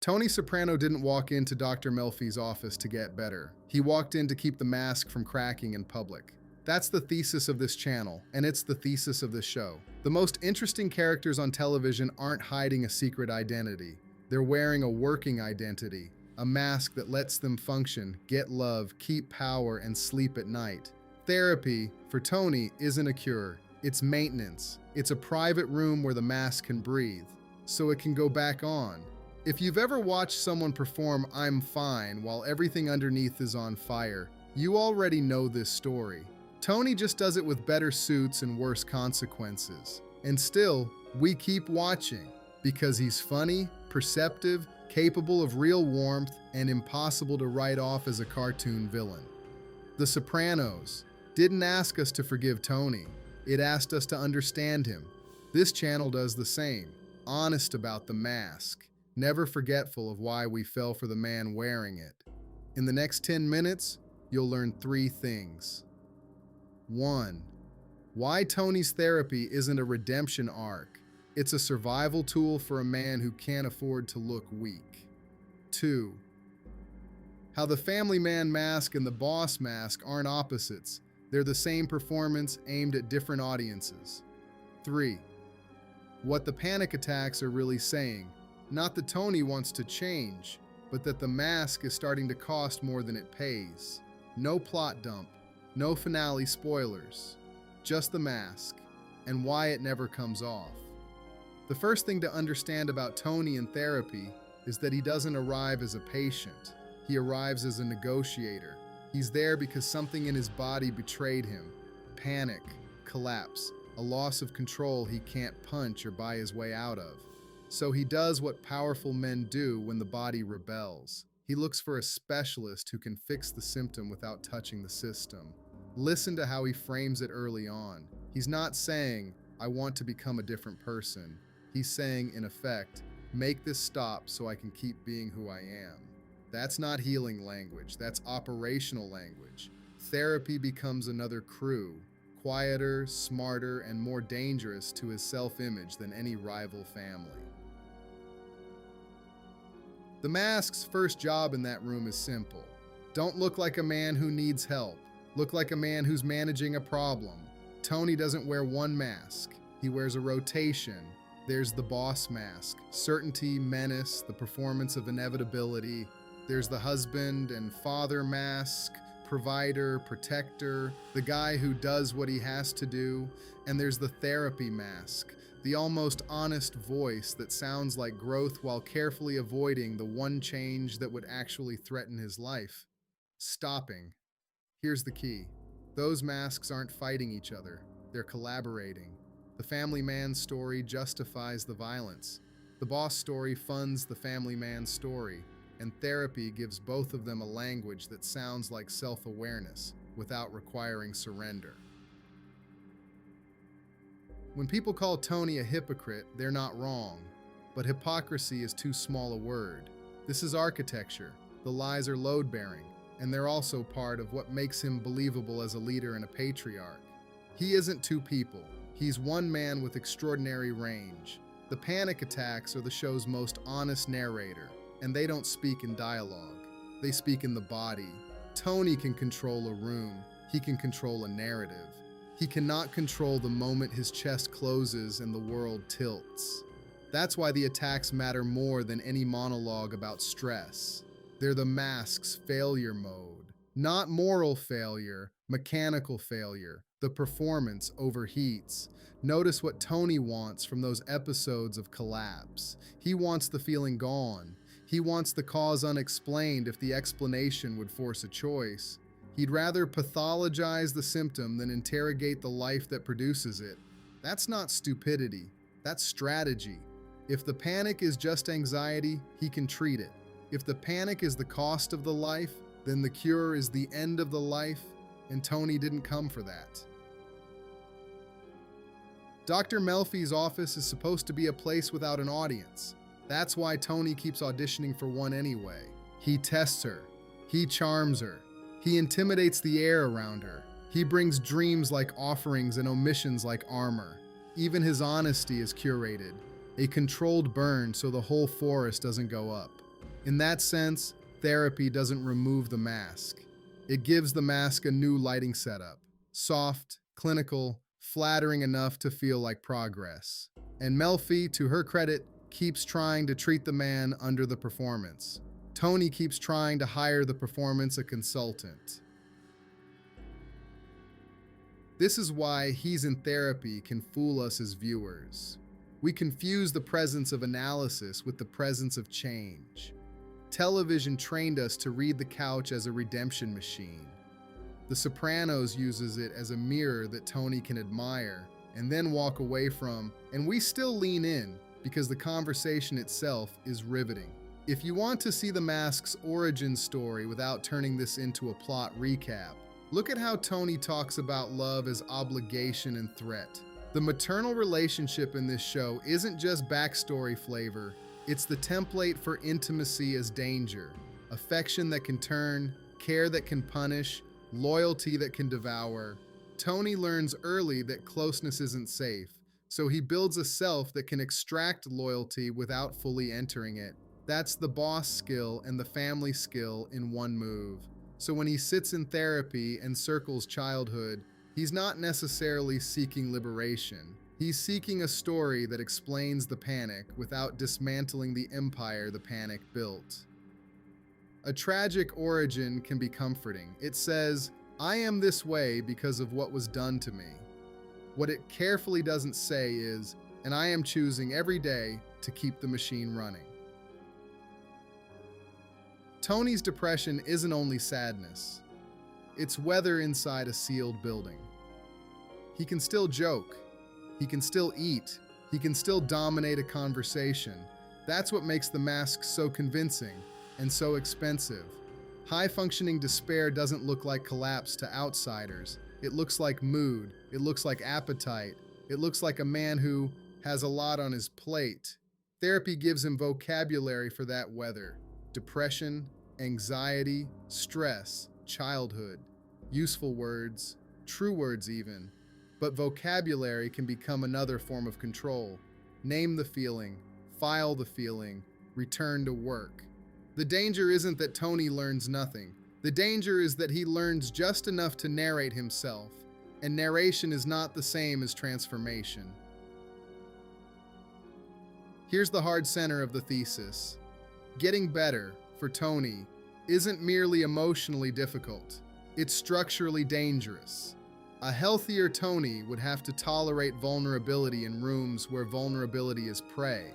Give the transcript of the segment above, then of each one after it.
Tony Soprano didn't walk into Dr. Melfi's office to get better. He walked in to keep the mask from cracking in public. That's the thesis of this channel, and it's the thesis of this show. The most interesting characters on television aren't hiding a secret identity. They're wearing a working identity, a mask that lets them function, get love, keep power, and sleep at night. Therapy, for Tony, isn't a cure. It's maintenance. It's a private room where the mask can breathe, so it can go back on. If you've ever watched someone perform "I'm fine" while everything underneath is on fire, you already know this story. Tony just does it with better suits and worse consequences. And still, we keep watching because he's funny, perceptive, capable of real warmth, and impossible to write off as a cartoon villain. The Sopranos didn't ask us to forgive Tony. It asked us to understand him. This channel does the same, honest about the mask, never forgetful of why we fell for the man wearing it. In the next 10 minutes, you'll learn 3 things. 1. Why Tony's therapy isn't a redemption arc. It's a survival tool for a man who can't afford to look weak. 2. How the family man mask and the boss mask aren't opposites. They're the same performance aimed at different audiences. 3. What the panic attacks are really saying. Not that Tony wants to change, but that the mask is starting to cost more than it pays. No plot dump, no finale spoilers, just the mask, and why it never comes off. The first thing to understand about Tony in therapy is that he doesn't arrive as a patient. He arrives as a negotiator. He's there because something in his body betrayed him. Panic, collapse, a loss of control he can't punch or buy his way out of. So he does what powerful men do when the body rebels. He looks for a specialist who can fix the symptom without touching the system. Listen to how he frames it early on. He's not saying, "I want to become a different person." He's saying, in effect, "Make this stop so I can keep being who I am." That's not healing language, that's operational language. Therapy becomes another crew, quieter, smarter, and more dangerous to his self-image than any rival family. The mask's first job in that room is simple. Don't look like a man who needs help. Look like a man who's managing a problem. Tony doesn't wear one mask. He wears a rotation. There's the boss mask, certainty, menace, the performance of inevitability. There's the husband and father mask, provider, protector, the guy who does what he has to do. And there's the therapy mask, the almost honest voice that sounds like growth while carefully avoiding the one change that would actually threaten his life. Stopping. Here's the key. Those masks aren't fighting each other. They're collaborating. The family man's story justifies the violence. The boss story funds the family man's story. And therapy gives both of them a language that sounds like self-awareness without requiring surrender. When people call Tony a hypocrite, they're not wrong. But hypocrisy is too small a word. This is architecture. The lies are load-bearing, and they're also part of what makes him believable as a leader and a patriarch. He isn't two people. He's one man with extraordinary range. The panic attacks are the show's most honest narrator, and they don't speak in dialogue. They speak in the body. Tony can control a room. He can control a narrative. He cannot control the moment his chest closes and the world tilts. That's why the attacks matter more than any monologue about stress. They're the mask's failure mode. Not moral failure, mechanical failure. The performance overheats. Notice what Tony wants from those episodes of collapse. He wants the feeling gone. He wants the cause unexplained if the explanation would force a choice. He'd rather pathologize the symptom than interrogate the life that produces it. That's not stupidity. That's strategy. If the panic is just anxiety, he can treat it. If the panic is the cost of the life, then the cure is the end of the life, and Tony didn't come for that. Dr. Melfi's office is supposed to be a place without an audience. That's why Tony keeps auditioning for one anyway. He tests her. He charms her. He intimidates the air around her. He brings dreams like offerings and omissions like armor. Even his honesty is curated, a controlled burn so the whole forest doesn't go up. In that sense, therapy doesn't remove the mask. It gives the mask a new lighting setup. Soft, clinical, flattering enough to feel like progress. And Melfi, to her credit, keeps trying to treat the man under the performance. Tony keeps trying to hire the performance a consultant. This is why He's in Therapy can fool us as viewers. We confuse the presence of analysis with the presence of change. Television trained us to read the couch as a redemption machine. The Sopranos uses it as a mirror that Tony can admire and then walk away from, and we still lean in because the conversation itself is riveting. If you want to see the mask's origin story without turning this into a plot recap, look at how Tony talks about love as obligation and threat. The maternal relationship in this show isn't just backstory flavor, it's the template for intimacy as danger. Affection that can turn, care that can punish, loyalty that can devour. Tony learns early that closeness isn't safe, so he builds a self that can extract loyalty without fully entering it. That's the boss skill and the family skill in one move. So when he sits in therapy and circles childhood, he's not necessarily seeking liberation. He's seeking a story that explains the panic without dismantling the empire the panic built. A tragic origin can be comforting. It says, I am this way because of what was done to me. What it carefully doesn't say is, and I am choosing every day to keep the machine running. Tony's depression isn't only sadness. It's weather inside a sealed building. He can still joke. He can still eat. He can still dominate a conversation. That's what makes the mask so convincing and so expensive. High-functioning despair doesn't look like collapse to outsiders. It looks like mood. It looks like appetite. It looks like a man who has a lot on his plate. Therapy gives him vocabulary for that weather. Depression, anxiety, stress, childhood. Useful words, true words even. But vocabulary can become another form of control. Name the feeling, file the feeling, return to work. The danger isn't that Tony learns nothing. The danger is that he learns just enough to narrate himself, and narration is not the same as transformation. Here's the hard center of the thesis. Getting better, for Tony, isn't merely emotionally difficult. It's structurally dangerous. A healthier Tony would have to tolerate vulnerability in rooms where vulnerability is prey.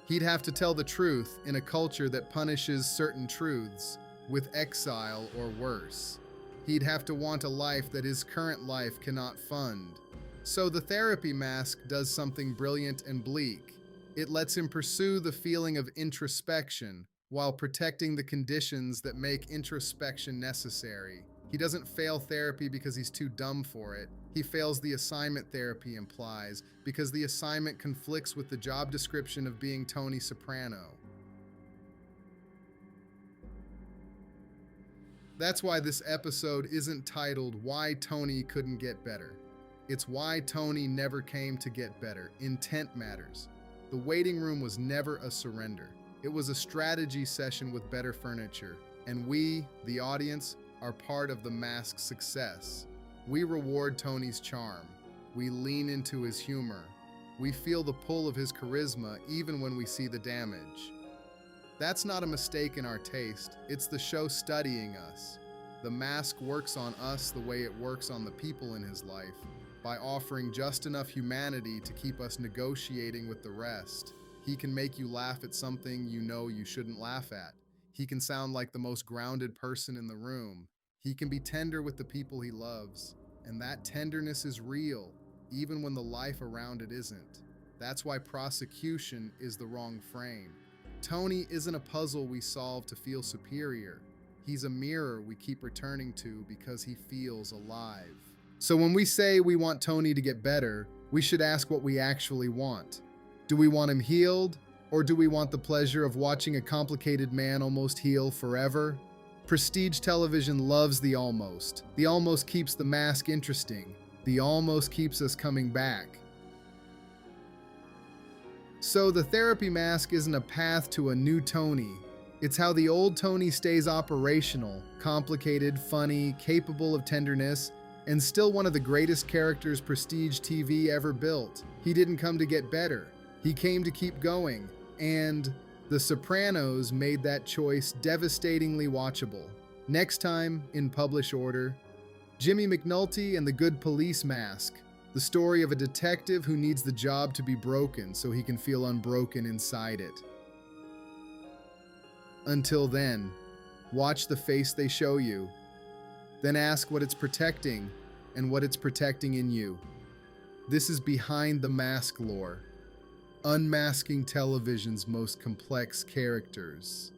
He'd have to tell the truth in a culture that punishes certain truths with exile or worse. He'd have to want a life that his current life cannot fund. So the therapy mask does something brilliant and bleak. It lets him pursue the feeling of introspection while protecting the conditions that make introspection necessary. He doesn't fail therapy because he's too dumb for it. He fails the assignment therapy implies because the assignment conflicts with the job description of being Tony Soprano. That's why this episode isn't titled Why Tony Couldn't Get Better. It's why Tony never came to get better. Intent matters. The waiting room was never a surrender. It was a strategy session with better furniture. And we, the audience, are part of the mask's success. We reward Tony's charm. We lean into his humor. We feel the pull of his charisma even when we see the damage. That's not a mistake in our taste. It's the show studying us. The mask works on us the way it works on the people in his life, by offering just enough humanity to keep us negotiating with the rest. He can make you laugh at something you know you shouldn't laugh at. He can sound like the most grounded person in the room. He can be tender with the people he loves. And that tenderness is real, even when the life around it isn't. That's why prosecution is the wrong frame. Tony isn't a puzzle we solve to feel superior. He's a mirror we keep returning to because he feels alive. So when we say we want Tony to get better, we should ask what we actually want. Do we want him healed? Or do we want the pleasure of watching a complicated man almost heal forever? Prestige television loves the almost. The almost keeps the mask interesting. The almost keeps us coming back. So the therapy mask isn't a path to a new Tony. It's how the old Tony stays operational, complicated, funny, capable of tenderness, and still one of the greatest characters prestige TV ever built. He didn't come to get better. He came to keep going. And The Sopranos made that choice devastatingly watchable. Next time, in Publish Order, Jimmy McNulty and the Good Police Mask. The story of a detective who needs the job to be broken so he can feel unbroken inside it. Until then, watch the face they show you. Then ask what it's protecting and what it's protecting in you. This is Behind the Mask lore, unmasking television's most complex characters.